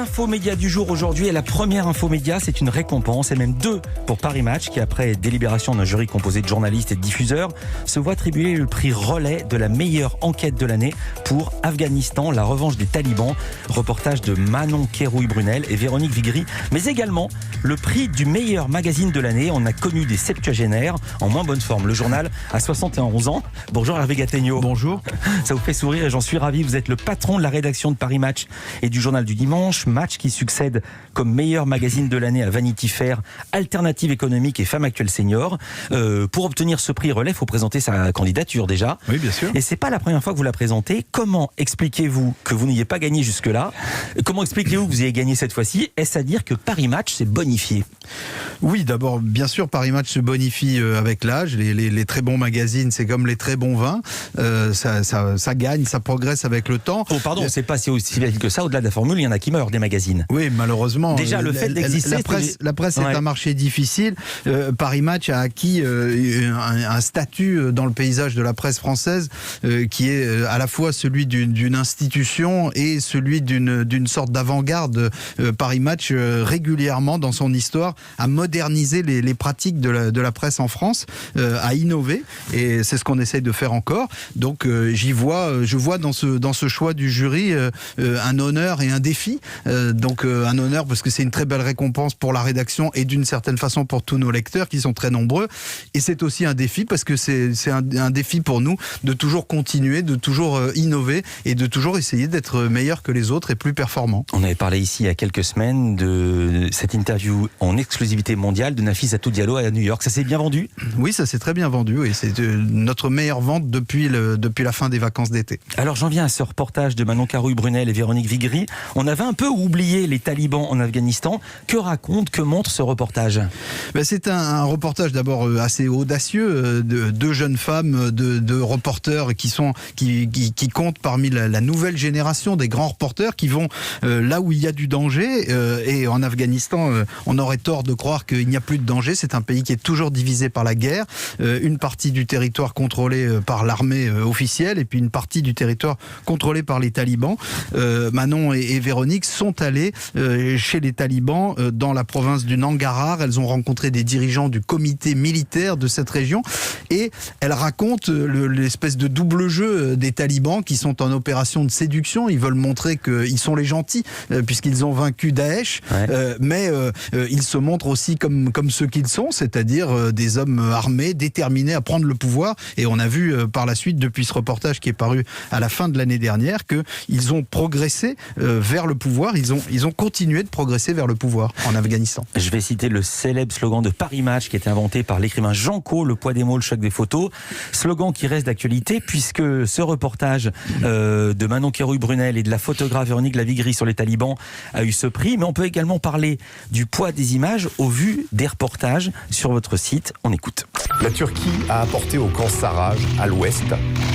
L'infomédia du jour aujourd'hui est la première infomédia, c'est une récompense et même 2 pour Paris Match qui, après délibération d'un jury composé de journalistes et de diffuseurs, se voit attribuer le prix relais de la meilleure enquête de l'année pour Afghanistan, la revanche des talibans. Reportage de Manon Kérouille-Brunel et Véronique Vigry, mais également le prix du meilleur magazine de l'année. On a connu des septuagénaires en moins bonne forme. Le journal a 71 ans. Bonjour Hervé Gattegno. Bonjour. Ça vous fait sourire et j'en suis ravi. Vous êtes le patron de la rédaction de Paris Match et du journal du dimanche. Match qui succède comme meilleur magazine de l'année à Vanity Fair, Alternative économique et Femmes Actuelles Senior. Pour obtenir ce prix relais, il faut présenter sa candidature déjà. Oui, bien sûr. Et c'est pas la première fois que vous la présentez. Comment expliquez-vous que vous n'ayez pas gagné jusque-là? Comment expliquez-vous que vous ayez gagné cette fois-ci? Est-ce à dire que Paris Match s'est bonifié? Oui, d'abord, bien sûr, Paris Match se bonifie avec l'âge. Les très bons magazines, c'est comme les très bons vins. Ça gagne, ça progresse avec le temps. Oh, pardon, c'est pas si facile que ça. Au-delà de la formule, il y en a qui meurent des magazines. Oui, malheureusement. Déjà, le fait d'exister... La presse est un marché difficile. Paris Match a acquis un statut dans le paysage de la presse française qui est à la fois celui d'une institution et celui d'une sorte d'avant-garde. Paris Match, régulièrement dans son histoire, a modernisé les pratiques de la presse en France, a innové, et c'est ce qu'on essaye de faire encore. Donc je vois dans ce choix du jury un honneur et un défi. Donc un honneur parce que c'est une très belle récompense pour la rédaction et d'une certaine façon pour tous nos lecteurs qui sont très nombreux. Et c'est aussi un défi parce que c'est un défi pour nous de toujours continuer, de toujours innover et de toujours essayer d'être meilleur que les autres et plus performant. On avait parlé ici il y a quelques semaines de cette interview en exclusivité mondiale de Nafissatou Diallo à New York. Ça s'est bien vendu? Oui, ça s'est très bien vendu. Oui. C'est notre meilleure vente depuis la fin des vacances d'été. Alors j'en viens à ce reportage de Manon Kérouille-Brunel et Véronique Vigry. On avait un peu oublié les talibans en Afghanistan. Que montre ce reportage? C'est un reportage d'abord assez audacieux de deux jeunes femmes, de reporters qui comptent parmi la nouvelle génération des grands reporters qui vont là où il y a du danger. Et en Afghanistan, on aurait tort de croire qu'il n'y a plus de danger. C'est un pays qui est toujours divisé par la guerre. Une partie du territoire contrôlée par l'armée officielle et puis une partie du territoire contrôlé par les talibans. Manon et Véronique sont allées chez les talibans dans la province du Nangarhar. Elles ont rencontré des dirigeants du comité militaire de cette région et elles racontent l'espèce de double jeu des talibans qui sont en opération de séduction. Ils veulent montrer qu'ils sont les gentils puisqu'ils ont vaincu Daesh, mais ils se montrent aussi comme ceux qu'ils sont, c'est-à-dire des hommes armés, déterminés à prendre le pouvoir. Et on a vu par la suite, depuis ce reportage qui est paru à la fin de l'année dernière, qu'ils ont progressé vers le pouvoir. Ils ont continué de progresser vers le pouvoir en Afghanistan. Je vais citer le célèbre slogan de Paris Match qui a été inventé par l'écrivain Jean Caux, le poids des mots, le choc des photos. Slogan qui reste d'actualité puisque ce reportage de Manon Kérouille-Brunel et de la photographe Véronique Vigry sur les talibans a eu ce prix. Mais on peut également parler du poids des images au vu des reportages sur votre site. On écoute. La Turquie a apporté au camp Sarraj, à l'ouest,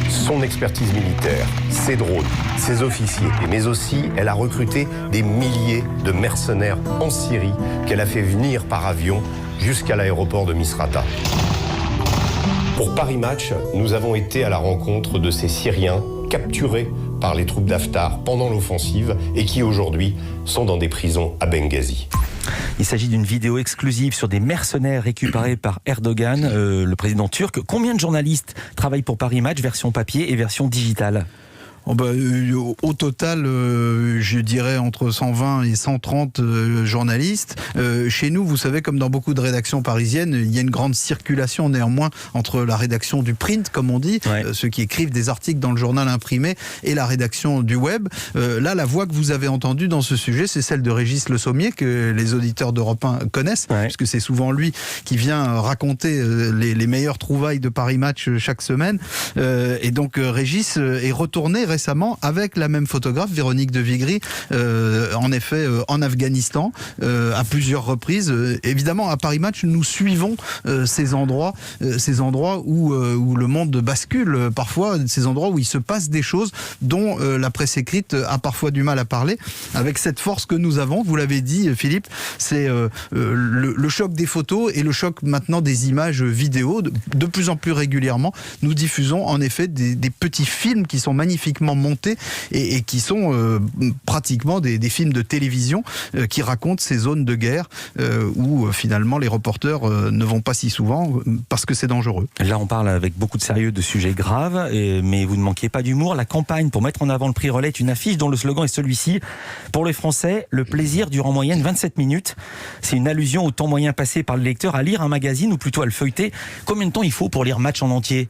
son expertise militaire, ses drones, ses officiers, mais aussi elle a recruté des milliers de mercenaires en Syrie qu'elle a fait venir par avion jusqu'à l'aéroport de Misrata. Pour Paris Match, nous avons été à la rencontre de ces Syriens capturés par les troupes d'Haftar pendant l'offensive et qui aujourd'hui sont dans des prisons à Benghazi. Il s'agit d'une vidéo exclusive sur des mercenaires récupérés par Erdogan, le président turc. Combien de journalistes travaillent pour Paris Match, version papier et version digitale? Au total, je dirais entre 120 et 130 journalistes. Chez nous, vous savez, comme dans beaucoup de rédactions parisiennes, il y a une grande circulation néanmoins entre la rédaction du print, comme on dit, ceux qui écrivent des articles dans le journal imprimé, et la rédaction du web. Là, la voix que vous avez entendue dans ce sujet, c'est celle de Régis Le Sommier, que les auditeurs d'Europe 1 connaissent, puisque c'est souvent lui qui vient raconter les meilleures trouvailles de Paris Match chaque semaine. Et donc, Régis est retourné récemment avec la même photographe, Véronique de Vigry, en effet en Afghanistan à plusieurs reprises. Évidemment, à Paris Match, nous suivons ces endroits où le monde bascule parfois, ces endroits où il se passe des choses dont la presse écrite a parfois du mal à parler. Avec cette force que nous avons, vous l'avez dit Philippe, c'est le choc des photos et le choc maintenant des images vidéo. De plus en plus régulièrement, nous diffusons en effet des petits films qui sont magnifiques magnifiquement montés et qui sont pratiquement des films de télévision qui racontent ces zones de guerre où finalement les reporters ne vont pas si souvent parce que c'est dangereux. Là, on parle avec beaucoup de sérieux de sujets graves, mais vous ne manquez pas d'humour. La campagne pour mettre en avant le prix Relais est une affiche dont le slogan est celui-ci. Pour les Français, le plaisir dure en moyenne 27 minutes. C'est une allusion au temps moyen passé par le lecteur à lire un magazine ou plutôt à le feuilleter. Combien de temps il faut pour lire Match en entier ?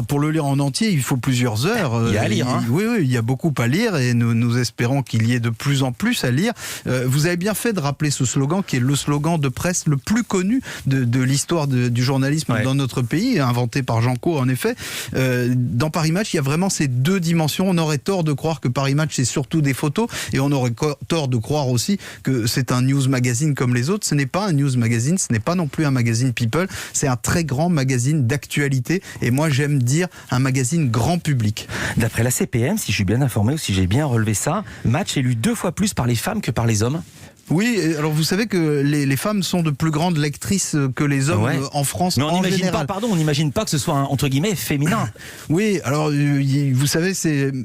Pour le lire en entier, il faut plusieurs heures. Il y a à lire. Oui, il y a beaucoup à lire et nous espérons qu'il y ait de plus en plus à lire. Vous avez bien fait de rappeler ce slogan qui est le slogan de presse le plus connu de l'histoire du journalisme dans notre pays, inventé par Jean Cau en effet. Dans Paris Match, il y a vraiment ces deux dimensions. On aurait tort de croire que Paris Match c'est surtout des photos et on aurait tort de croire aussi que c'est un news magazine comme les autres. Ce n'est pas un news magazine, ce n'est pas non plus un magazine People, c'est un très grand magazine d'actualité et moi j'aime dire un magazine grand public. D'après la CPM, si je suis bien informé ou si j'ai bien relevé ça, Match est lu 2 fois plus par les femmes que par les hommes. Oui, alors vous savez que les femmes sont de plus grandes lectrices que les hommes en France. Mais on en n'imagine général. pas, on n'imagine pas que ce soit entre guillemets féminin. Oui, alors vous savez,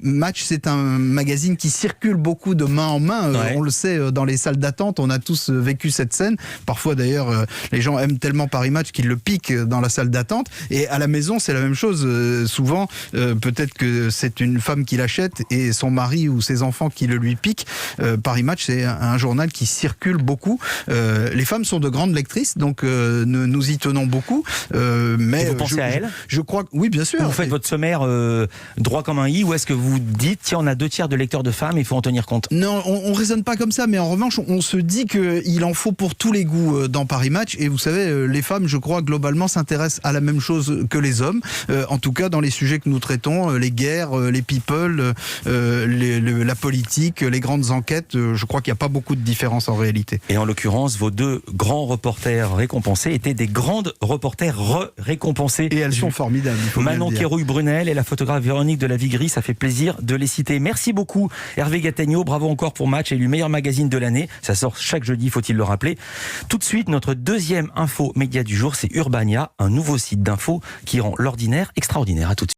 Match, c'est un magazine qui circule beaucoup de main en main. On le sait, dans les salles d'attente, on a tous vécu cette scène. Parfois d'ailleurs, les gens aiment tellement Paris Match qu'ils le piquent dans la salle d'attente. Et à la maison, c'est la même chose. Souvent, peut-être que c'est une femme qui l'achète et son mari ou ses enfants qui le lui piquent. Paris Match, c'est un journal qui circule beaucoup. Les femmes sont de grandes lectrices, donc nous y tenons beaucoup. Mais et vous pensez à elles ? Je crois que oui, bien sûr. Vous faites votre sommaire droit comme un i, ou est-ce que vous dites tiens, on a 2/3 de lecteurs de femmes, il faut en tenir compte ? Non, on raisonne pas comme ça, mais en revanche, on se dit qu'il en faut pour tous les goûts dans Paris Match. Et vous savez, les femmes, je crois, globalement, s'intéressent à la même chose que les hommes. En tout cas, dans les sujets que nous traitons, les guerres, les people, la politique, les grandes enquêtes, je crois qu'il n'y a pas beaucoup de différence en réalité. Et en l'occurrence, vos 2 grands reporters récompensés étaient des grandes reporters récompensées. Et elles sont formidables, il faut Manon bien le dire. Kérouille-Brunel et la photographe Véronique de la Vigrie, ça fait plaisir de les citer. Merci beaucoup Hervé Gattegno, bravo encore pour Match, élu meilleur magazine de l'année. Ça sort chaque jeudi, faut-il le rappeler. Tout de suite, notre deuxième info média du jour, c'est Urbania, un nouveau site d'info qui rend l'ordinaire extraordinaire. À tout de suite.